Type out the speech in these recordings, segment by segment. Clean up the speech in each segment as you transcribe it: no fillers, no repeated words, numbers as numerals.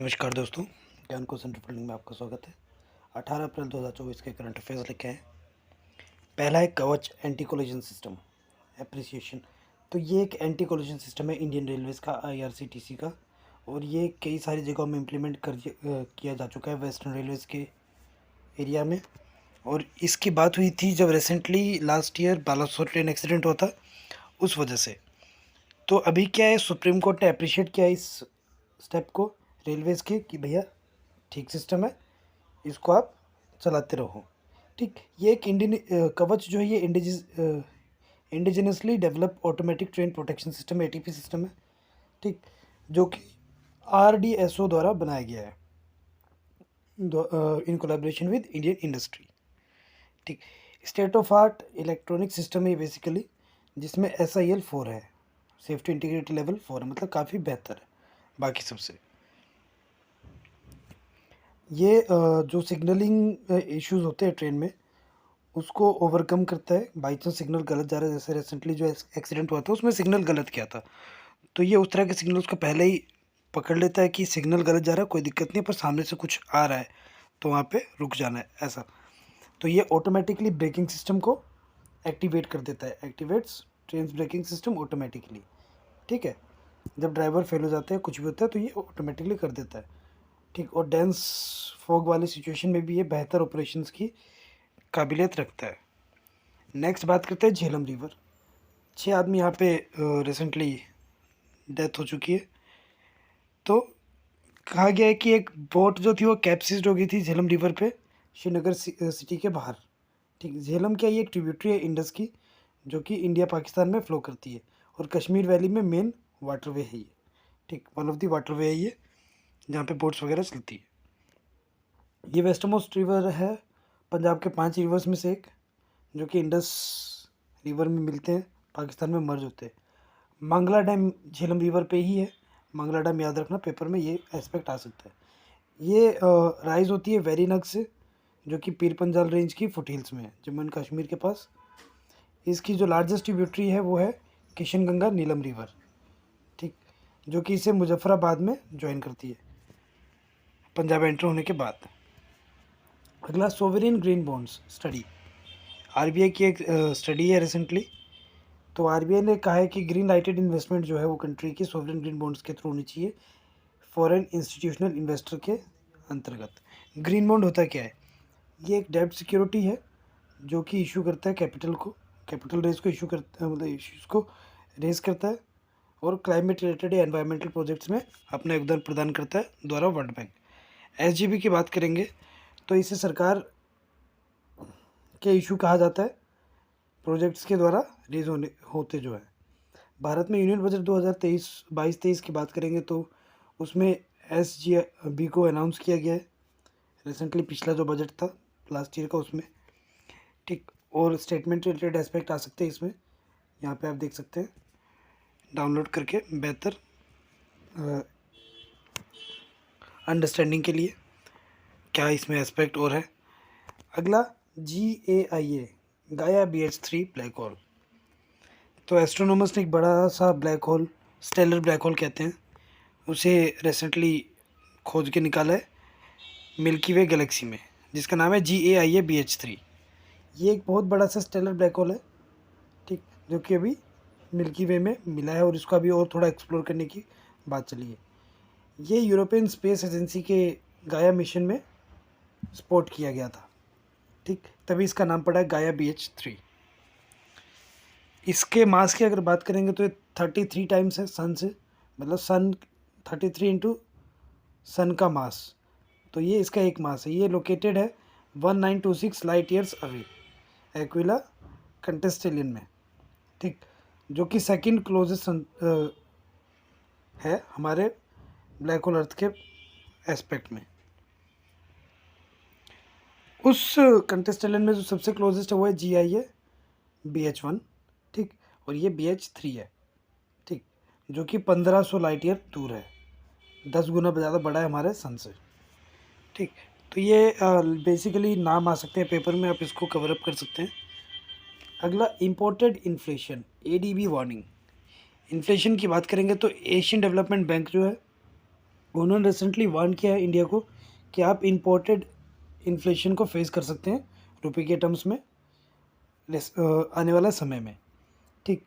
नमस्कार दोस्तों, ज्ञान क्वेश्चन रिफंडिंग में आपका स्वागत है। 18 अप्रैल 2024 के करंट अफेयर्स लिखे हैं। पहला है कवच एंटी कोलिजन सिस्टम एप्रिसिएशन। तो ये एक एंटी कोलिजन सिस्टम है इंडियन रेलवेज़ का, आईआरसीटीसी का, और ये कई सारी जगहों में इम्प्लीमेंट किया जा चुका है वेस्टर्न रेलवेज़ के एरिया में। और इसकी बात हुई थी जब recently last year Balasore train accident हुआ था, उस वजह से। तो अभी क्या है, सुप्रीम कोर्ट ने अप्रिशिएट किया इस स्टेप को रेलवेज़ के कि भैया ठीक सिस्टम है, इसको आप चलाते रहो। ठीक, ये एक इंडियन कवच जो है ये indigenously develop automatic train protection system ATP system है। ठीक, जो कि आरडीएसओ द्वारा बनाया गया है in collaboration with Indian industry. ठीक, state of art electronic system है बेसिकली, जिसमें SIL 4 है, सेफ्टी इंटीग्रिटी लेवल 4 है, मतलब काफ़ी बेहतर है बाकी सबसे। ये जो सिग्नलिंग इश्यूज होते हैं ट्रेन में, उसको ओवरकम करता है। बाई चांस सिग्नल गलत जा रहा है, जैसे रिसेंटली जो एक्सीडेंट हुआ था उसमें सिग्नल गलत किया था, तो ये उस तरह के सिग्नल उसको पहले ही पकड़ लेता है कि सिग्नल गलत जा रहा है, कोई दिक्कत नहीं है, पर सामने से कुछ आ रहा है तो वहाँ पे रुक जाना है, ऐसा। तो ये ऑटोमेटिकली ब्रेकिंग सिस्टम को एक्टिवेट कर देता है, activates train braking system automatically. ठीक है, जब ड्राइवर फेल हो जाता है, कुछ भी होता है, तो ये ऑटोमेटिकली कर देता है। ठीक, और डेंस फॉग वाली सिचुएशन में भी ये बेहतर ऑपरेशंस की काबिलियत रखता है। नेक्स्ट बात करते हैं झेलम रिवर। 6 आदमी यहाँ पे रिसेंटली डेथ हो चुकी है। तो कहा गया है कि एक बोट जो थी वो कैप्सिस्ड हो गई थी झेलम रिवर पे, श्रीनगर सिटी के बाहर। ठीक, झेलम क्या, ये एक ट्रिब्यूटरी है इंडस की, जो कि इंडिया पाकिस्तान में फ़्लो करती है, और कश्मीर वैली में मेन वाटरवे है ये। ठीक, वन ऑफ दी वाटरवे है ये, जहाँ पे बोट्स वगैरह चलती है। ये वेस्ट मोस्ट रिवर है पंजाब के 5 रिवर्स में से एक, जो कि इंडस रिवर में मिलते हैं, पाकिस्तान में मर्ज होते हैं। मंगला डैम झेलम रिवर पे ही है। मंगला डैम याद रखना, पेपर में ये एस्पेक्ट आ सकता है। ये राइज होती है वेरीनग से, जो कि पीर पंजाल रेंज की फुटहिल्स में है, जम्मू एंड कश्मीर के पास। इसकी जो लार्जेस्ट ट्रिब्यूटरी है वो है किशन गंगा नीलम रिवर। ठीक, जो कि इसे मुजफ्फराबाद में ज्वाइन करती है पंजाब एंटर होने के बाद। अगला sovereign green bonds study, RBI की एक स्टडी है रिसेंटली। तो RBI ने कहा है कि ग्रीन लाइटेड इन्वेस्टमेंट जो है वो कंट्री की सोवरेन ग्रीन बॉन्ड्स के थ्रू होनी चाहिए, फॉरेन इंस्टीट्यूशनल इन्वेस्टर के अंतर्गत। ग्रीन बॉन्ड होता क्या है, ये एक डेब्ट सिक्योरिटी है जो कि इशू करता है कैपिटल रेज को इशू करता है, मतलब इश्यूज़ को रेज करता है, और क्लाइमेट रिलेटेड या एनवायरमेंटल प्रोजेक्ट्स में अपना योगदान प्रदान करता है द्वारा वर्ल्ड बैंक। SGB की बात करेंगे तो इसे सरकार के इशू कहा जाता है, प्रोजेक्ट्स के द्वारा रेज होते जो है। भारत में यूनियन बजट 2023-22-23 की बात करेंगे तो उसमें SGB को अनाउंस किया गया है रिसेंटली, पिछला जो बजट था लास्ट ईयर का उसमें। ठीक, और स्टेटमेंट रिलेटेड एस्पेक्ट आ सकते हैं इसमें, यहाँ पे आप देख सकते हैं डाउनलोड करके बेहतर अंडरस्टैंडिंग के लिए क्या इसमें एस्पेक्ट और है। अगला GAIA गाया BH3 ब्लैक होल। तो एस्ट्रोनॉमर्स ने एक बड़ा सा black hole, stellar black hole कहते हैं, उसे रिसेंटली खोज के निकाला है मिल्की वे गैलेक्सी में, जिसका नाम है GAIA BH3। ये एक बहुत बड़ा सा स्टेलर ब्लैक होल है, ठीक, जो कि अभी मिल्की वे में मिला है, और इसको अभी और थोड़ा एक्सप्लोर करने की बात चली है। ये यूरोपियन स्पेस एजेंसी के गाया मिशन में स्पॉट किया गया था। ठीक, तभी इसका नाम पड़ा है गाया BH3। इसके मास की अगर बात करेंगे तो ये 33 टाइम्स है सन से, मतलब सन 33 इंटू सन का मास, तो ये इसका एक मास है। ये लोकेटेड है 1926 लाइट ईयर्स अवे एक्विला कंटेस्टेलियन में। ठीक, जो कि सेकंड क्लोजेस्ट है हमारे ब्लैक होल अर्थ के एस्पेक्ट में। उस कंटेस्टेलियन में जो सबसे क्लोजेस्ट है वो है GIA BH1। ठीक, और ये BH3 है। ठीक, जो कि 1500 लाइट ईयर दूर है, 10 गुना ज़्यादा बड़ा है हमारे सन से। ठीक, तो ये बेसिकली नाम आ सकते हैं पेपर में, आप इसको कवर अप कर सकते हैं। अगला imported inflation ADB warning. Inflation की बात करेंगे तो एशियन डेवलपमेंट बैंक जो है उन्होंने रिसेंटली वार्न किया है इंडिया को कि आप इम्पोर्टेड इन्फ्लेशन को फेस कर सकते हैं रुपए के टर्म्स में आने वाला समय में। ठीक,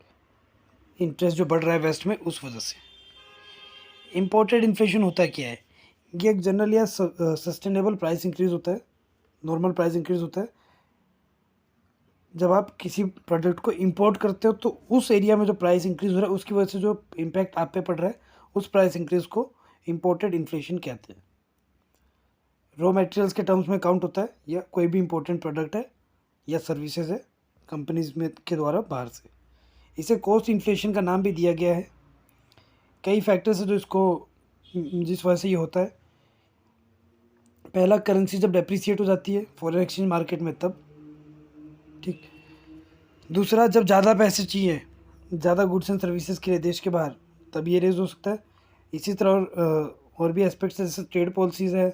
इंटरेस्ट जो बढ़ रहा है वेस्ट में उस वजह से। इम्पोर्टेड इन्फ्लेशन होता क्या है? ये एक जनरल या सस्टेनेबल प्राइस इंक्रीज होता है, नॉर्मल प्राइस इंक्रीज होता है। जब आप किसी प्रोडक्ट को इंपोर्ट करते हो तो उस एरिया में जो प्राइस इंक्रीज हो रहा है उसकी वजह से जो इम्पैक्ट आप पे पड़ रहा है उस प्राइस इंक्रीज को इम्पोर्टेड इन्फ्लेशन कहते हैं। रॉ मटेरियल्स के टर्म्स में काउंट होता है या कोई भी इंपॉर्टेंट प्रोडक्ट है या सर्विसेज है कंपनीज में के द्वारा बाहर से। इसे कॉस्ट इन्फ्लेशन का नाम भी दिया गया है। कई फैक्टर्स है जो इसको जिस वजह से ये होता है। पहला, करेंसी जब डेप्रिसिएट हो जाती है फॉरेन एक्सचेंज मार्केट में तब। ठीक, दूसरा, जब ज़्यादा पैसे चाहिए ज़्यादा गुड्स एंड सर्विसेज के लिए देश के बाहर तब ये रेज हो सकता है। इसी तरह और भी एस्पेक्ट्स जैसे ट्रेड पॉलिसीज़ है,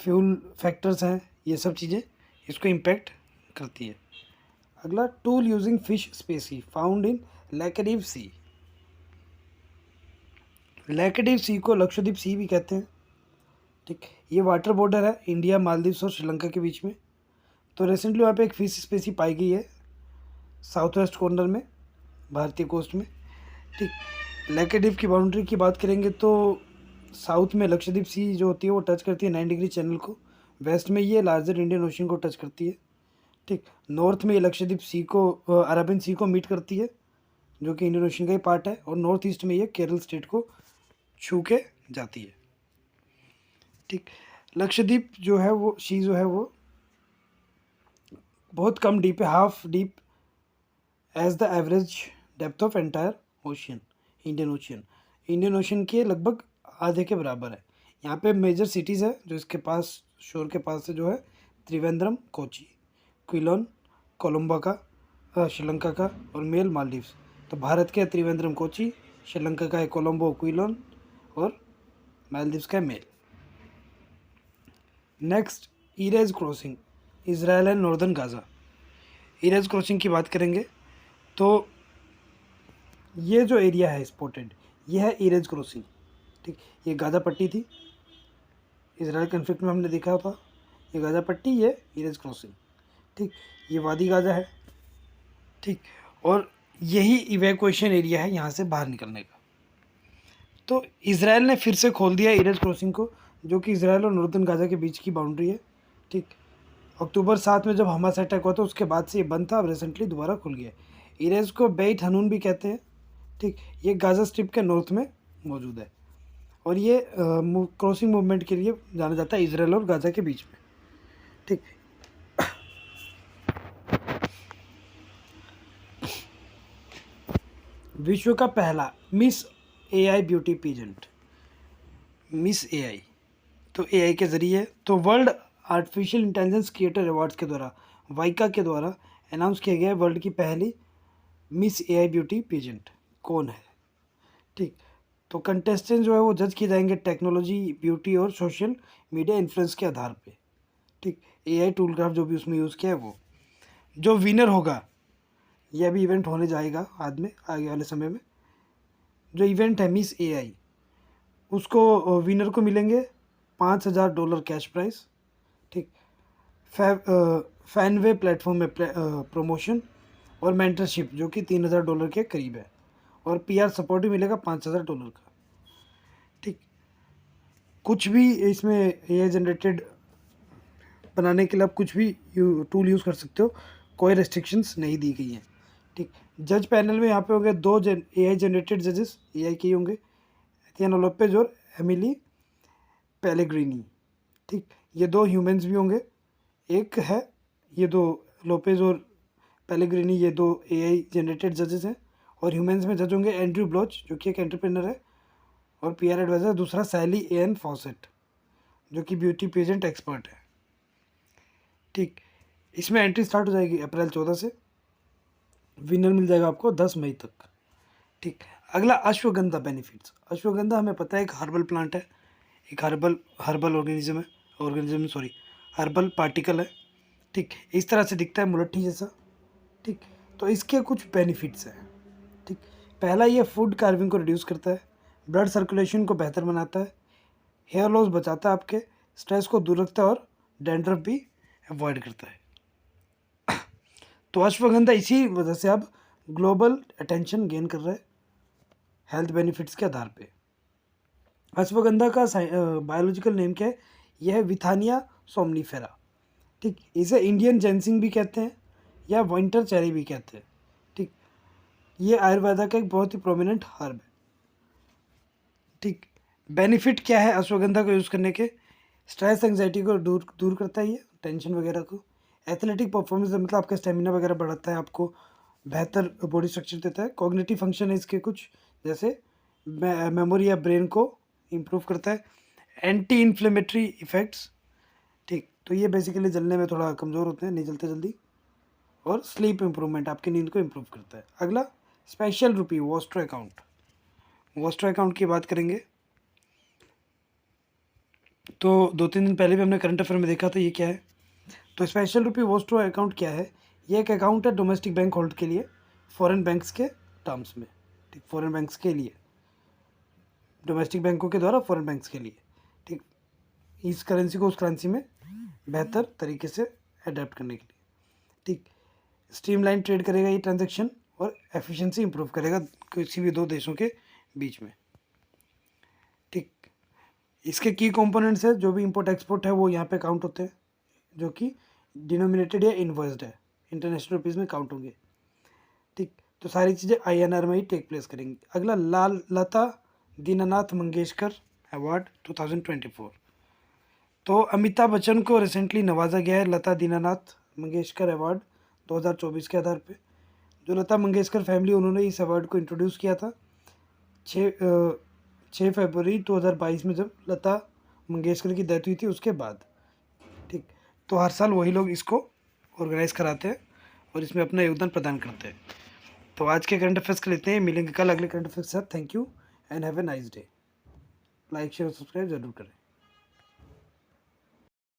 फ्यूल फैक्टर्स हैं, ये सब चीज़ें इसको इम्पेक्ट करती है। अगला, tool using fish species found in Laccadive sea. Laccadive sea को लक्षद्वीप सी भी कहते हैं। ठीक, ये वाटर बॉर्डर है इंडिया, मालदीव्स और श्रीलंका के बीच में। तो रिसेंटली वहाँ पे एक फिश स्पेसी पाई गई है साउथ वेस्ट कॉर्नर में, भारतीय कोस्ट में। ठीक, लैकेडिव की बाउंड्री की बात करेंगे तो साउथ में लक्षद्वीप सी जो होती है वो टच करती है 9 डिग्री चैनल को। वेस्ट में ये लार्जर इंडियन ओशन को टच करती है। ठीक, नॉर्थ में ये लक्षद्वीप सी को अरबियन सी को मीट करती है जो कि इंडियन ओशन का ही पार्ट है। और नॉर्थ ईस्ट में ये केरल स्टेट को छू के जाती है। ठीक, लक्षद्वीप जो है वो सी जो है वो बहुत कम डीप है, half deep as the average depth of entire ocean, Indian Ocean के लगभग आधे के बराबर है। यहाँ पे मेजर सिटीज़ है जो इसके पास शोर के पास से जो है त्रिवेंद्रम, कोची, क्विलोन, कोलंबो का श्रीलंका का और मेल मालदीव्स। तो भारत के त्रिवेंद्रम कोची, श्रीलंका का है कोलंबो क्विलोन और मालदीव्स का है Male. Next, Erez crossing, Israel and northern Gaza. Erez crossing की बात करेंगे तो ये जो एरिया है स्पॉटेड ये है इरेज क्रॉसिंग। ठीक, ये गाज़ा पट्टी थी, इसराइल कन्फ्लिक्ट में हमने देखा था। ये गाज़ा पट्टी, ये इरेज क्रॉसिंग। ठीक, ये वादी गाज़ा है। ठीक, और यही इवैक्यूएशन एरिया है यहाँ से बाहर निकलने का। तो इसराइल ने फिर से खोल दिया इरेज क्रॉसिंग को, जो कि इसराइल और नॉर्दर्न गाज़ा के बीच की बाउंड्री है। ठीक, अक्टूबर 7 में जब हमास अटैक हुआ था उसके बाद से ये बंद था, अब रिसेंटली दोबारा खुल गया। इरेज को बेट हनून भी कहते हैं। ठीक, ये गाज़ा स्ट्रिप के नॉर्थ में मौजूद है और ये क्रॉसिंग मूवमेंट के लिए जाना जाता है इसराइल और गाज़ा के बीच में। ठीक, विश्व का पहला miss AI beauty peasant, miss AI तो एआई के ज़रिए तो world artificial intelligence creator awards के द्वारा वाइका के द्वारा अनाउंस किया गया वर्ल्ड की पहली मिस एआई ब्यूटी पीजेंट कौन है। ठीक, तो कंटेस्टेंट जो है वो जज किए जाएंगे टेक्नोलॉजी, ब्यूटी और सोशल मीडिया इन्फ्लुएंस के आधार पे। ठीक, एआई टूल क्राफ्ट जो भी उसमें यूज़ किया है वो जो विनर होगा, यह भी इवेंट होने जाएगा बाद में आगे वाले समय में। जो इवेंट है मिस एआई उसको विनर को मिलेंगे $5,000 कैश प्राइस। ठीक, फैनवे प्लेटफॉर्म में प्रमोशन और मेंटरशिप जो कि $3,000 के करीब है और पीआर सपोर्ट भी मिलेगा $5,000 का। ठीक, कुछ भी इसमें एआई जनरेटेड बनाने के लिए आप कुछ भी टूल यूज़ कर सकते हो, कोई रेस्ट्रिक्शंस नहीं दी गई हैं। ठीक, जज पैनल में यहाँ पे होंगे दो एआई जनरेटेड जजेस, एआई के होंगे, एथियाना लोपेज और एमिली पेलेग्रिनी। ठीक, ये दो ह्यूमंस भी होंगे, एक है ये दो लोपेज और पेलेग्रिनी, ये दो एआई जनरेटेड जजेस हैं। और ह्यूमंस में जज होंगे एंड्रयू ब्लॉच जो कि एक एंटरप्रेनर है और पीआर एडवाइज़र। दूसरा सैली एन फॉसेट जो कि ब्यूटी पेजेंट एक्सपर्ट है। ठीक, इसमें एंट्री स्टार्ट हो जाएगी अप्रैल 14 से, विनर मिल जाएगा आपको 10 मई तक। ठीक, अगला अश्वगंधा बेनिफिट्स। अश्वगंधा हमें पता है एक हर्बल प्लांट है, एक हर्बल हर्बल पार्टिकल है। ठीक, इस तरह से दिखता है मुलट्ठी जैसा। ठीक, तो इसके कुछ बेनिफिट्स हैं। ठीक, पहला, ये फूड कार्विंग को रिड्यूस करता है, ब्लड सर्कुलेशन को बेहतर बनाता है, हेयर लॉस बचाता है आपके, स्ट्रेस को दूर रखता है और डैंड्रफ भी अवॉइड करता है। तो अश्वगंधा इसी वजह से अब ग्लोबल अटेंशन गेन कर रहा है हेल्थ बेनिफिट्स के आधार पे। अश्वगंधा का बायोलॉजिकल नेम क्या है? यह है विथानिया सोमनीफेरा। ठीक, इसे इंडियन जेंसिंग भी कहते हैं या विंटर चेरी भी कहते हैं। ठीक, ये आयुर्वेदा का एक बहुत ही प्रोमिनेंट हर्ब है। ठीक, बेनिफिट क्या है अश्वगंधा को यूज़ करने के? स्ट्रेस एंग्जाइटी को दूर दूर करता है, ये टेंशन वगैरह को। एथलेटिक परफॉर्मेंस मतलब आपका स्टेमिना वगैरह बढ़ाता है, आपको बेहतर बॉडी स्ट्रक्चर देता है। कॉग्निटिव फंक्शन है इसके कुछ, जैसे मेमोरी या ब्रेन को इम्प्रूव करता है। Anti inflammatory effects. ठीक, तो ये बेसिकली जलने में थोड़ा कमज़ोर होते हैं, नहीं जलते जल्दी। और स्लीप इम्प्रूवमेंट, आपकी नींद को इम्प्रूव करता है। अगला स्पेशल रुपी वॉस्ट्रो अकाउंट। वॉस्ट्रो अकाउंट की बात करेंगे तो 2-3 दिन पहले भी हमने करंट अफेयर में देखा था, ये क्या है? तो स्पेशल रुपी वॉस्ट्रो अकाउंट क्या है? ये एक अकाउंट है डोमेस्टिक बैंक होल्ड के लिए, फॉरेन बैंक्स के टर्म्स में। ठीक, फॉरेन बैंक्स के लिए, डोमेस्टिक बैंकों के द्वारा फॉरेन बैंक्स के लिए। ठीक, इस करेंसी को उस करेंसी में बेहतर तरीके से अडेप्ट करने के लिए। ठीक, स्ट्रीमलाइन ट्रेड करेगा ये ट्रांजैक्शन और एफिशिएंसी इंप्रूव करेगा किसी भी दो देशों के बीच में। ठीक, इसके की कंपोनेंट्स है, जो भी इंपोर्ट एक्सपोर्ट है वो यहाँ पे काउंट होते हैं, जो कि डिनोमिनेटेड या इन्वर्स्ड है, इंटरनेशनल रुपीज़ में काउंट होंगे। ठीक, तो सारी चीज़ें INR में ही टेक प्लेस करेंगी। अगला लता दीनानाथ मंगेशकर अवार्ड 2024। तो अमिताभ बच्चन को रिसेंटली नवाजा गया है लता दीनानाथ मंगेशकर अवार्ड 2024 के आधार पे। जो लता मंगेशकर फैमिली, उन्होंने इस अवार्ड को इंट्रोड्यूस किया था 6 फरवरी 2022 में, जब लता मंगेशकर की डेथ हुई थी उसके बाद। ठीक, तो हर साल वही लोग इसको ऑर्गेनाइज कराते हैं और इसमें अपना योगदान प्रदान करते हैं। तो आज के करंट अफेयर्स के लेते हैं, मिलेंगे कल अगले करंट अफेयर्स के साथ। Thank you and have a nice day. Like share subscribe जरूर करें।